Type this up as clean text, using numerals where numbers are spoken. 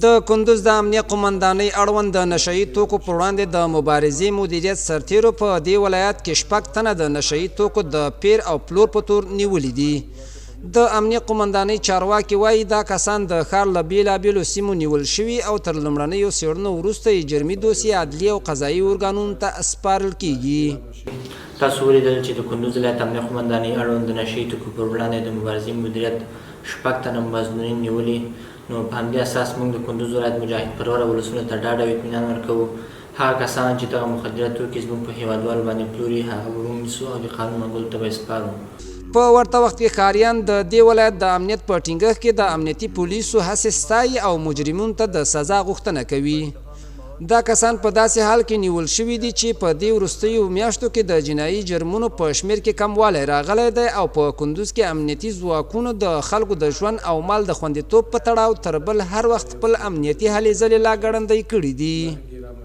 د کندوز د امنیه قومندانۍ اړوند د نشهیي توکو پر وړاندې د مبارزې مدیریت سرتیرو په دې ولایت کې 6 تنه د نشهیي توکو د پیر او پلور په تور نیولي دي. د امنیه قومندانۍ چارواکي وایي دا کسان د ښار له بېلابېلو سیمو نیول شوي او تر لومړنیو څېړنو وروسته یې جرمي دوسیې عدلي او قضایي ارګانونو ته سپارل کیږي. تاسو ولیدل چې د کندوز ولایت امنیه قومندانۍ اړوند د نشهیي توکو پر وړاندې د مبارزې مدیریت 6 تنه مظنونین نیولي. نو په همدې اساس موږ د کندوز ولایت مجاهد پروره ولسونو ته ډاډ او اطمینان ورکوو. هغه کسان چې دغه مخدره توکي زموږ په هېوادوالو باندې پلوري هغه به ونیسو او د قانون منګولو ته به یې سپارو. په ورته وخت کې ښاریان د دې ولایت د امنیت په ټینګښت کې د امنیتي پولیسو هڅې ستایي او مجرمینو ته د سزا غوښتنه کوي. دا کسان په داسې حال کې نیول شوي دي چې په دې وروستیو میاشتو کې د جنایي جرمونو په شمیر کې کموالی راغلی دی او په کندوز کې امنیتي ځواکونو د خلکو د ژوند او مال د خوندیتوب په تړاو تر بل هر وخت خپل امنیتي هلې ځلې لا ګړندۍ کړي دي.